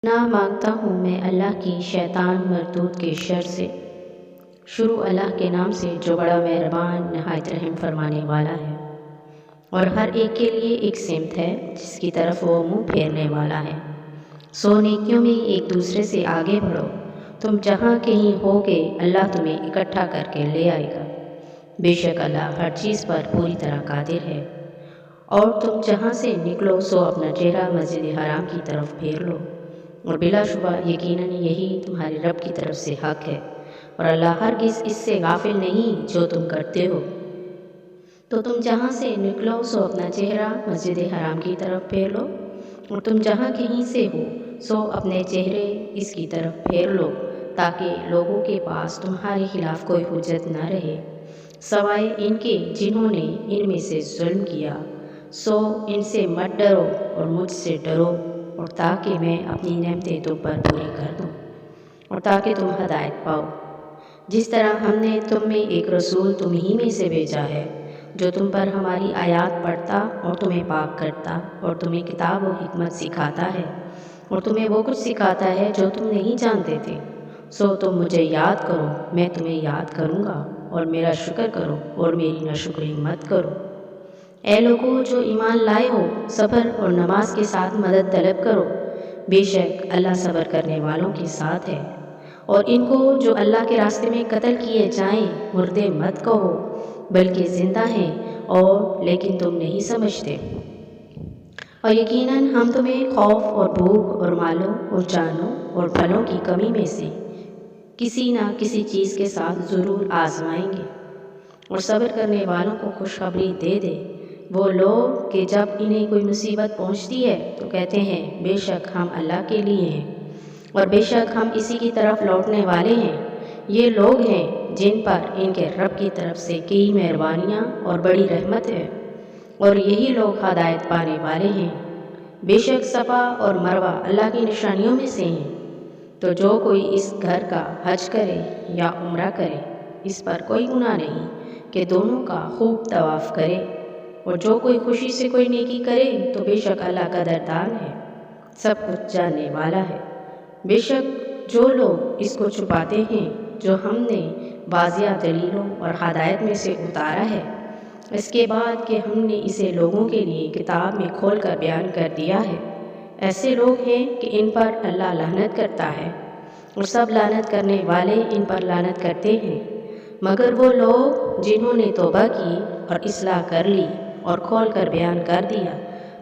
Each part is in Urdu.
پناہ مانگتا ہوں میں اللہ کی شیطان مردود کے شر سے۔ شروع اللہ کے نام سے جو بڑا مہربان نہایت رحم فرمانے والا ہے، اور ہر ایک کے لیے ایک سمت ہے جس کی طرف وہ منہ پھیرنے والا ہے۔ سو نیکیوں میں ایک دوسرے سے آگے بڑھو، تم جہاں کہیں ہوگے اللہ تمہیں اکٹھا کر کے لے آئے گا۔ بے شک اللہ ہر چیز پر پوری طرح قادر ہے۔ اور تم جہاں سے نکلو سو اپنا چہرہ مسجد حرام کی طرف پھیر لو، اور بلا شبہ یقیناً یہی تمہارے رب کی طرف سے حق ہے، اور اللہ ہرگز اس سے غافل نہیں جو تم کرتے ہو۔ تو تم جہاں سے نکلو سو اپنا چہرہ مسجد حرام کی طرف پھیر لو، اور تم جہاں کہیں سے ہو سو اپنے چہرے اس کی طرف پھیر لو، تاکہ لوگوں کے پاس تمہارے خلاف کوئی حجت نہ رہے سوائے ان کے جنہوں نے ان میں سے ظلم کیا۔ سو ان سے مت ڈرو اور مجھ سے ڈرو، اور تاکہ میں اپنی نعمتیں تم پر پوری کر دوں، اور تاکہ تم ہدایت پاؤ۔ جس طرح ہم نے تم میں ایک رسول تم ہی میں سے بھیجا ہے، جو تم پر ہماری آیات پڑھتا اور تمہیں پاک کرتا، اور تمہیں کتاب و حکمت سکھاتا ہے، اور تمہیں وہ کچھ سکھاتا ہے جو تم نہیں جانتے تھے۔ سو تم مجھے یاد کرو، میں تمہیں یاد کروں گا، اور میرا شکر کرو اور میری ناشکری مت کرو۔ اے لوگو جو ایمان لائے ہو، صبر اور نماز کے ساتھ مدد طلب کرو، بے شک اللہ صبر کرنے والوں کے ساتھ ہے۔ اور ان کو جو اللہ کے راستے میں قتل کیے جائیں مردے مت کہو، بلکہ زندہ ہیں اور لیکن تم نہیں سمجھتے۔ اور یقیناً ہم تمہیں خوف اور بھوک اور مالوں اور جانوں اور پھلوں کی کمی میں سے کسی نہ کسی چیز کے ساتھ ضرور آزمائیں گے۔ اور صبر کرنے والوں کو خوشخبری دے دے وہ لوگ کہ جب انہیں کوئی مصیبت پہنچتی ہے تو کہتے ہیں بے شک ہم اللہ کے لیے ہیں، اور بے شک ہم اسی کی طرف لوٹنے والے ہیں۔ یہ لوگ ہیں جن پر ان کے رب کی طرف سے کئی مہربانیاں اور بڑی رحمت ہے، اور یہی لوگ ہدایت پانے والے ہیں۔ بے شک صفا اور مروہ اللہ کی نشانیوں میں سے ہیں، تو جو کوئی اس گھر کا حج کرے یا عمرہ کرے اس پر کوئی گناہ نہیں کہ دونوں کا خوب طواف کرے۔ اور جو کوئی خوشی سے کوئی نیکی کرے تو بے شک اللہ قدردان ہے، سب کچھ جاننے والا ہے۔ بے شک جو لوگ اس کو چھپاتے ہیں جو ہم نے واضح دلیلوں اور ہدایت میں سے اتارا ہے، اس کے بعد کہ ہم نے اسے لوگوں کے لیے کتاب میں کھول کر بیان کر دیا ہے، ایسے لوگ ہیں کہ ان پر اللہ لعنت کرتا ہے، اور سب لعنت کرنے والے ان پر لعنت کرتے ہیں، مگر وہ لوگ جنہوں نے توبہ کی اور اصلاح کر لی اور کھول کر بیان کر دیا،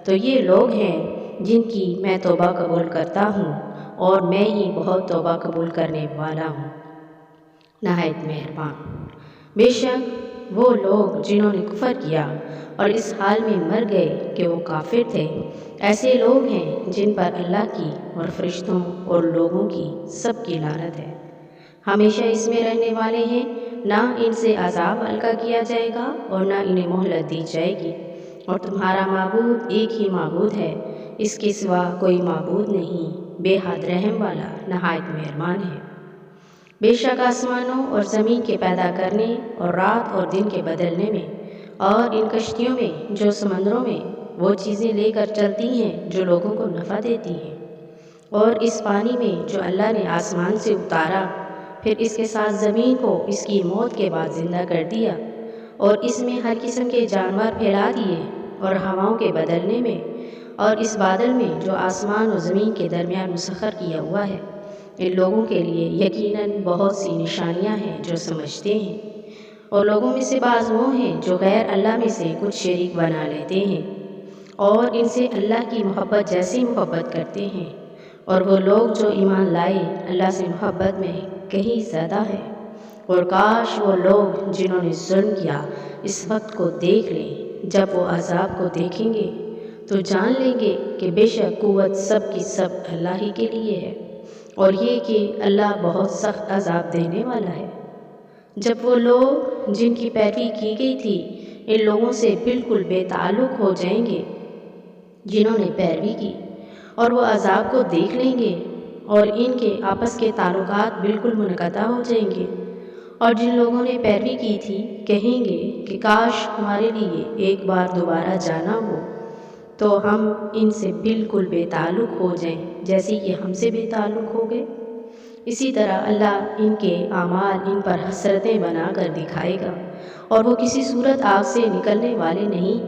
تو یہ لوگ ہیں جن کی میں توبہ قبول کرتا ہوں، اور میں ہی بہت توبہ قبول کرنے والا ہوں، نہایت مہربان۔ بے شک وہ لوگ جنہوں نے کفر کیا اور اس حال میں مر گئے کہ وہ کافر تھے، ایسے لوگ ہیں جن پر اللہ کی اور فرشتوں اور لوگوں کی سب کی لعنت ہے، ہمیشہ اس میں رہنے والے ہیں، نہ ان سے عذاب ہلکا کیا جائے گا اور نہ انہیں مہلت دی جائے گی۔ اور تمہارا معبود ایک ہی معبود ہے، اس کے سوا کوئی معبود نہیں، بے حد رحم والا نہایت مہربان ہے۔ بے شک آسمانوں اور زمین کے پیدا کرنے اور رات اور دن کے بدلنے میں، اور ان کشتیوں میں جو سمندروں میں وہ چیزیں لے کر چلتی ہیں جو لوگوں کو نفع دیتی ہیں، اور اس پانی میں جو اللہ نے آسمان سے اتارا، پھر اس کے ساتھ زمین کو اس کی موت کے بعد زندہ کر دیا، اور اس میں ہر قسم کے جانور پھیلا دیے، اور ہواؤں کے بدلنے میں، اور اس بادل میں جو آسمان و زمین کے درمیان مسخر کیا ہوا ہے، ان لوگوں کے لیے یقیناً بہت سی نشانیاں ہیں جو سمجھتے ہیں۔ اور لوگوں میں سے بعض وہ ہیں جو غیر اللہ میں سے کچھ شریک بنا لیتے ہیں، اور ان سے اللہ کی محبت جیسی محبت کرتے ہیں، اور وہ لوگ جو ایمان لائے اللہ سے محبت میں کہیں زیادہ ہے۔ اور کاش وہ لوگ جنہوں نے ظلم کیا اس وقت کو دیکھ لیں، جب وہ عذاب کو دیکھیں گے تو جان لیں گے کہ بے شک قوت سب کی سب اللہ ہی کے لیے ہے، اور یہ کہ اللہ بہت سخت عذاب دینے والا ہے۔ جب وہ لوگ جن کی پیروی کی گئی تھی ان لوگوں سے بالکل بے تعلق ہو جائیں گے جنہوں نے پیروی کی، اور وہ عذاب کو دیکھ لیں گے، اور ان کے آپس کے تعلقات بالکل منقطع ہو جائیں گے، اور جن لوگوں نے پیروی کی تھی کہیں گے کہ کاش ہمارے لیے ایک بار دوبارہ جانا ہو تو ہم ان سے بالکل بے تعلق ہو جائیں جیسے کہ ہم سے بے تعلق ہو گئے۔ اسی طرح اللہ ان کے اعمال ان پر حسرتیں بنا کر دکھائے گا اور وہ کسی صورت آگ سے نکلنے والے نہیں۔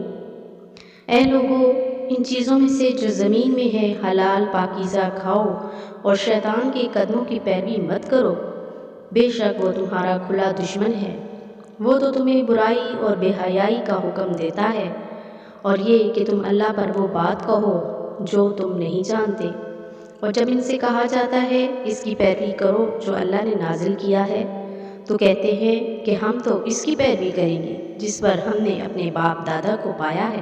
اے لوگو، ان چیزوں میں سے جو زمین میں ہے حلال پاکیزہ کھاؤ اور شیطان کے قدموں کی پیروی مت کرو، بے شک وہ تمہارا کھلا دشمن ہے۔ وہ تو تمہیں برائی اور بے حیائی کا حکم دیتا ہے، اور یہ کہ تم اللہ پر وہ بات کہو جو تم نہیں جانتے۔ اور جب ان سے کہا جاتا ہے اس کی پیروی کرو جو اللہ نے نازل کیا ہے، تو کہتے ہیں کہ ہم تو اس کی پیروی کریں گے جس پر ہم نے اپنے باپ دادا کو پایا ہے،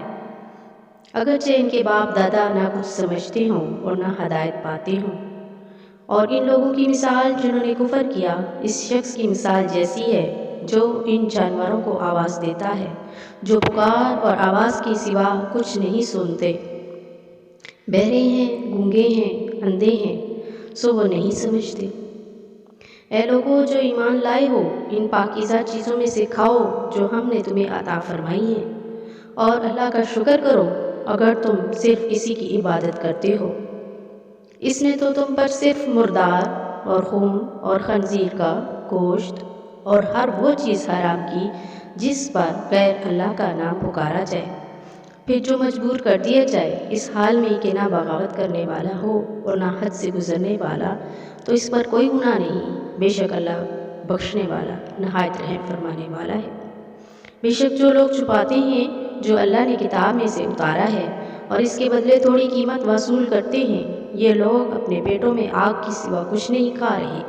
اگرچہ ان کے باپ دادا نہ کچھ سمجھتے ہوں اور نہ ہدایت پاتے ہوں۔ اور ان لوگوں کی مثال جنہوں نے کفر کیا اس شخص کی مثال جیسی ہے جو ان جانوروں کو آواز دیتا ہے جو پکار اور آواز کے سوا کچھ نہیں سنتے، بہرے ہیں، گونگے ہیں، اندھے ہیں، سو وہ نہیں سمجھتے۔ اے لوگو جو ایمان لائے ہو، ان پاکیزہ چیزوں میں سے کھاؤ جو ہم نے تمہیں عطا فرمائی ہیں، اور اللہ کا شکر کرو اگر تم صرف اسی کی عبادت کرتے ہو۔ اس نے تو تم پر صرف مردار اور خون اور خنزیر کا گوشت اور ہر وہ چیز حرام کی جس پر غیر اللہ کا نام پکارا جائے، پھر جو مجبور کر دیا جائے اس حال میں کہ نہ بغاوت کرنے والا ہو اور نہ حد سے گزرنے والا، تو اس پر کوئی گناہ نہیں۔ بے شک اللہ بخشنے والا نہایت رحم فرمانے والا ہے۔ بے شک جو لوگ چھپاتے ہیں جو اللہ نے کتاب میں سے اتارا ہے اور اس کے بدلے تھوڑی قیمت وصول کرتے ہیں، یہ لوگ اپنے پیٹوں میں آگ کی سوا کچھ نہیں کھا رہے،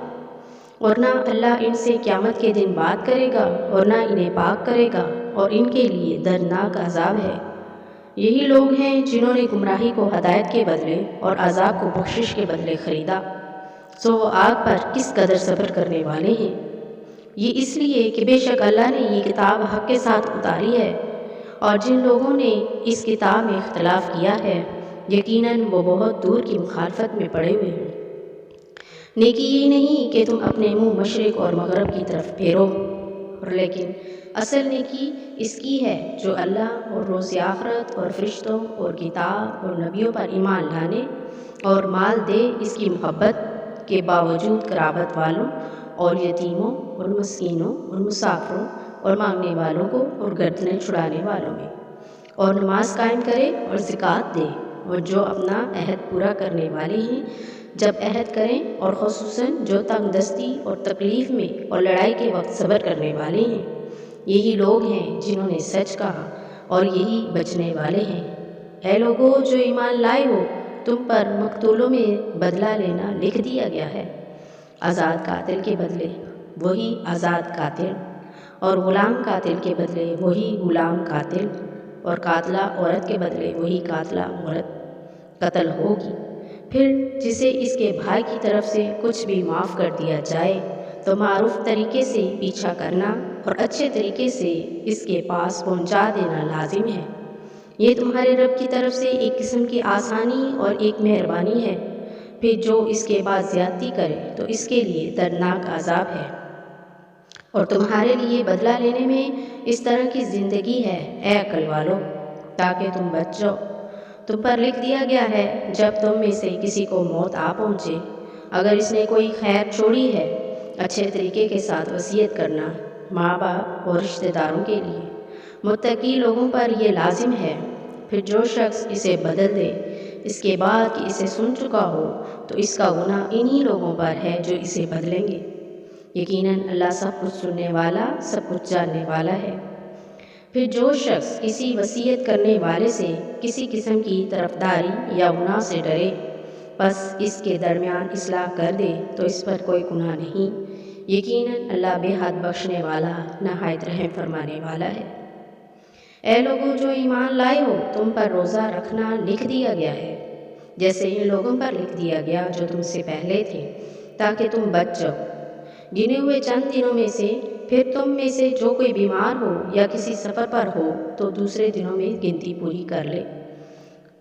اور نہ اللہ ان سے قیامت کے دن بات کرے گا اور نہ انہیں پاک کرے گا، اور ان کے لیے دردناک عذاب ہے۔ یہی لوگ ہیں جنہوں نے گمراہی کو ہدایت کے بدلے اور عذاب کو بخشش کے بدلے خریدا، سو وہ آگ پر کس قدر صبر کرنے والے ہیں۔ یہ اس لیے کہ بے شک اللہ نے یہ کتاب حق کے ساتھ اتاری ہے، اور جن لوگوں نے اس کتاب میں اختلاف کیا ہے یقیناً وہ بہت دور کی مخالفت میں پڑے ہوئے ہیں۔ نیکی یہ نہیں کہ تم اپنے منہ مشرق اور مغرب کی طرف پھیرو، لیکن اصل نیکی اس کی ہے جو اللہ اور روز آخرت اور فرشتوں اور کتاب اور نبیوں پر ایمان لانے اور مال دے اس کی محبت کے باوجود قرابت والوں اور یتیموں اور مسکینوں اور مسافروں اور مانگنے والوں کو اور گردنیں چھڑانے والوں میں، اور نماز قائم کرے اور زکوٰۃ دے، اور جو اپنا عہد پورا کرنے والے ہیں جب عہد کریں، اور خصوصاً جو تنگ دستی اور تکلیف میں اور لڑائی کے وقت صبر کرنے والے ہیں۔ یہی لوگ ہیں جنہوں نے سچ کہا اور یہی بچنے والے ہیں۔ اے لوگو جو ایمان لائے ہو، تم پر مقتولوں میں بدلہ لینا لکھ دیا گیا ہے، آزاد قاتل کے بدلے وہی آزاد قاتل، اور غلام قاتل کے بدلے وہی غلام قاتل، اور قاتلہ عورت کے بدلے وہی قاتلہ عورت قتل ہوگی۔ پھر جسے اس کے بھائی کی طرف سے کچھ بھی معاف کر دیا جائے تو معروف طریقے سے پیچھا کرنا اور اچھے طریقے سے اس کے پاس پہنچا دینا لازم ہے۔ یہ تمہارے رب کی طرف سے ایک قسم کی آسانی اور ایک مہربانی ہے۔ پھر جو اس کے بعد زیادتی کرے تو اس کے لیے دردناک عذاب ہے، اور تمہارے لیے بدلہ لینے میں اس طرح کی زندگی ہے اے عقل والو، تاکہ تم بچ جاؤ۔ تم پر لکھ دیا گیا ہے جب تم میں سے کسی کو موت آ پہنچے، اگر اس نے کوئی خیر چھوڑی ہے، اچھے طریقے کے ساتھ وصیت کرنا ماں باپ اور رشتہ داروں کے لیے، متقی لوگوں پر یہ لازم ہے۔ پھر جو شخص اسے بدل دے اس کے بعد کہ اسے سن چکا ہو تو اس کا گناہ انہی لوگوں پر ہے جو اسے بدلیں گے۔ یقیناً اللہ سب کچھ سننے والا سب کچھ جاننے والا ہے۔ پھر جو شخص کسی وصیت کرنے والے سے کسی قسم کی طرفداری یا گناہ سے ڈرے، بس اس کے درمیان اصلاح کر دے تو اس پر کوئی گناہ نہیں۔ یقیناً اللہ بے حد بخشنے والا نہایت رحم فرمانے والا ہے۔ اے لوگو جو ایمان لائے ہو، تم پر روزہ رکھنا لکھ دیا گیا ہے جیسے ان لوگوں پر لکھ دیا گیا جو تم سے پہلے تھے، تاکہ تم بچ جاؤ۔ گنے ہوئے چند دنوں میں سے پھر تم میں سے جو کوئی بیمار ہو یا کسی سفر پر ہو تو دوسرے دنوں میں گنتی پوری کر لے۔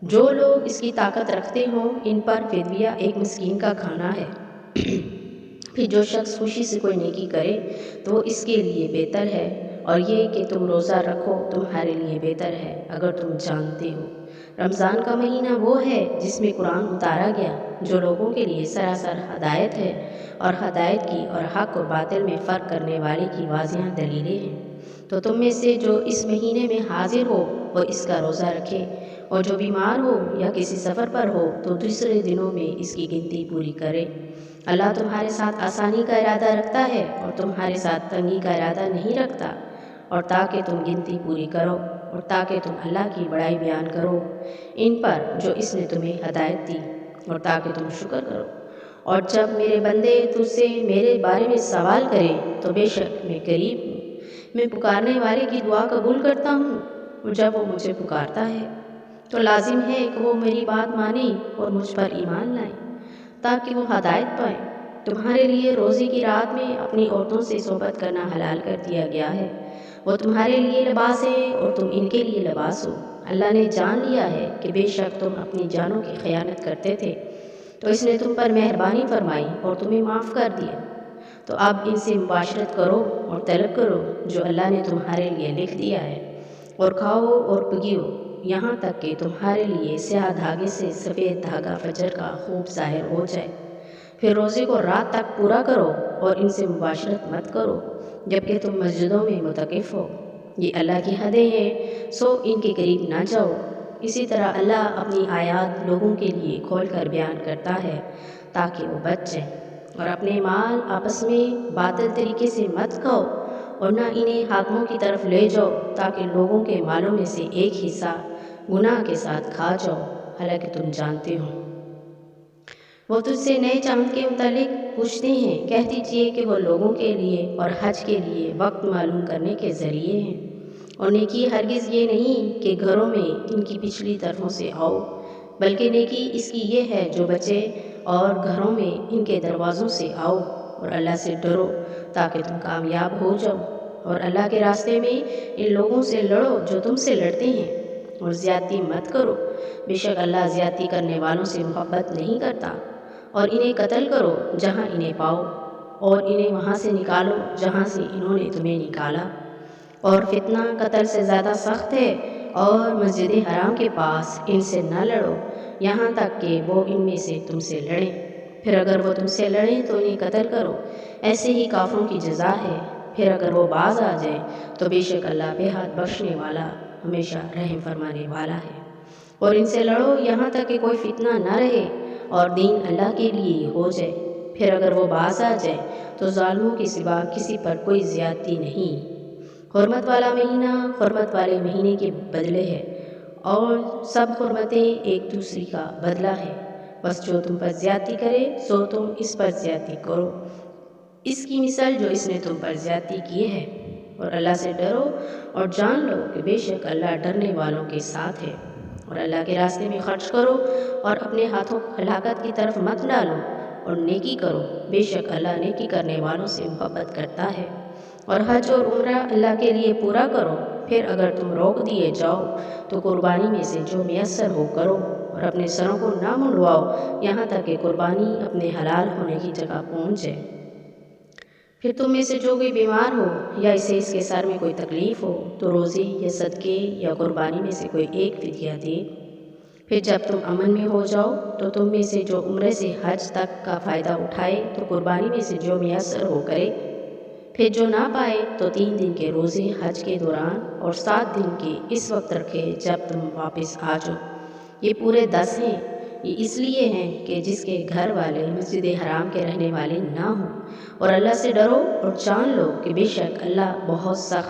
جو لوگ اس کی طاقت رکھتے ہوں ان پر فدیہ ایک مسکین کا کھانا ہے۔ پھر جو شخص خوشی سے کوئی نیکی کرے تو وہ اس کے لیے بہتر ہے، اور یہ کہ تم روزہ رکھو تمہارے لیے بہتر ہے اگر تم جانتے ہو۔ رمضان کا مہینہ وہ ہے جس میں قرآن اتارا گیا، جو لوگوں کے لیے سراسر ہدایت ہے اور ہدایت کی اور حق و باطل میں فرق کرنے والے کی واضح دلیلیں ہیں۔ تو تم میں سے جو اس مہینے میں حاضر ہو وہ اس کا روزہ رکھے، اور جو بیمار ہو یا کسی سفر پر ہو تو دوسرے دنوں میں اس کی گنتی پوری کرے۔ اللہ تمہارے ساتھ آسانی کا ارادہ رکھتا ہے اور تمہارے ساتھ تنگی کا ارادہ نہیں رکھتا، اور تاکہ تم گنتی پوری کرو اور تاکہ تم اللہ کی بڑائی بیان کرو ان پر جو اس نے تمہیں ہدایت دی، اور تاکہ تم شکر کرو۔ اور جب میرے بندے تجھ سے میرے بارے میں سوال کریں تو بے شک میں قریب ہوں، میں پکارنے والے کی دعا قبول کرتا ہوں، اور جب وہ مجھے پکارتا ہے تو لازم ہے کہ وہ میری بات مانیں اور مجھ پر ایمان لائیں تاکہ وہ ہدایت پائیں۔ تمہارے لیے روزے کی رات میں اپنی عورتوں سے صحبت کرنا حلال کر دیا گیا ہے، وہ تمہارے لیے لباس ہیں اور تم ان کے لیے لباس ہو۔ اللہ نے جان لیا ہے کہ بے شک تم اپنی جانوں کی خیانت کرتے تھے، تو اس نے تم پر مہربانی فرمائی اور تمہیں معاف کر دیا۔ تو اب ان سے مباشرت کرو اور طلب کرو جو اللہ نے تمہارے لیے لکھ دیا ہے، اور کھاؤ اور پگیو یہاں تک کہ تمہارے لیے سیاہ دھاگے سے سفید دھاگا فجر کا خوب ظاہر ہو جائے۔ پھر روزے کو رات تک پورا کرو اور ان سے مباشرت مت کرو جبکہ تم مسجدوں میں معتکف ہو، یہ اللہ کی حدیں ہیں، سو ان کے قریب نہ جاؤ۔ اسی طرح اللہ اپنی آیات لوگوں کے لیے کھول کر بیان کرتا ہے تاکہ وہ بچ جائیں۔ اور اپنے مال آپس میں باطل طریقے سے مت کھاؤ اور نہ انہیں حاکموں کی طرف لے جاؤ تاکہ لوگوں کے مالوں میں سے ایک حصہ گناہ کے ساتھ کھا جاؤ، حالانکہ تم جانتے ہو۔ وہ تجھ سے نئے چاند کے متعلق پوچھتے ہیں، کہہ دیجیے کہ وہ لوگوں کے لیے اور حج کے لیے وقت معلوم کرنے کے ذریعے ہیں، اور نیکی ہرگز یہ نہیں کہ گھروں میں ان کی پچھلی طرفوں سے آؤ، بلکہ نیکی اس کی یہ ہے جو بچے اور گھروں میں ان کے دروازوں سے آؤ، اور اللہ سے ڈرو تاکہ تم کامیاب ہو جاؤ، اور اللہ کے راستے میں ان لوگوں سے لڑو جو تم سے لڑتے ہیں، اور زیادتی مت کرو، بے شک اللہ زیادتی کرنے والوں سے محبت نہیں کرتا۔ اور انہیں قتل کرو جہاں انہیں پاؤ، اور انہیں وہاں سے نکالو جہاں سے انہوں نے تمہیں نکالا، اور فتنہ قتل سے زیادہ سخت ہے، اور مسجد حرام کے پاس ان سے نہ لڑو یہاں تک کہ وہ ان میں سے تم سے لڑیں، پھر اگر وہ تم سے لڑیں تو انہیں قتل کرو، ایسے ہی کافروں کی جزا ہے۔ پھر اگر وہ باز آ جائیں تو بے شک اللہ بے حد بخشنے والا ہمیشہ رحم فرمانے والا ہے۔ اور ان سے لڑو یہاں تک کہ کوئی فتنہ نہ رہے اور دین اللہ کے لیے ہو جائے، پھر اگر وہ باز آ جائے تو ظالموں کے سوا کسی پر کوئی زیادتی نہیں۔ حرمت والا مہینہ حرمت والے مہینے کے بدلے ہے، اور سب حرمتیں ایک دوسری کا بدلہ ہے، بس جو تم پر زیادتی کرے سو تم اس پر زیادتی کرو، اس کی مثال جو اس نے تم پر زیادتی کی ہے۔ اور اللہ سے ڈرو اور جان لو کہ بے شک اللہ ڈرنے والوں کے ساتھ ہے۔ اور اللہ کے راستے میں خرچ کرو اور اپنے ہاتھوں کو ہلاکت کی طرف مت ڈالو، اور نیکی کرو، بے شک اللہ نیکی کرنے والوں سے محبت کرتا ہے۔ اور حج اور عمرہ اللہ کے لیے پورا کرو، پھر اگر تم روک دیے جاؤ تو قربانی میں سے جو میسر ہو کرو، اور اپنے سروں کو نہ منڈواؤ یہاں تک کہ قربانی اپنے حلال ہونے کی جگہ پہنچ جائے۔ پھر تم میں سے جو کوئی بیمار ہو یا اسے اس کے سر میں کوئی تکلیف ہو تو روزے یا صدقے یا قربانی میں سے کوئی ایک فدیہ دے۔ پھر جب تم امن میں ہو جاؤ تو تم میں سے جو عمرے سے حج تک کا فائدہ اٹھائے تو قربانی میں سے جو میسر ہو کرے، پھر جو نہ پائے تو 3 دن کے روزے حج کے دوران اور 7 دن کے اس وقت رکھے جب تم واپس آ جاؤ، یہ پورے 10 ہیں۔ یہ اس لیے ہیں کہ جس کے گھر والے مسجد حرام کے رہنے والے نہ ہوں۔ اور اللہ سے ڈرو اور جان لو کہ بے شک اللہ بہت سخت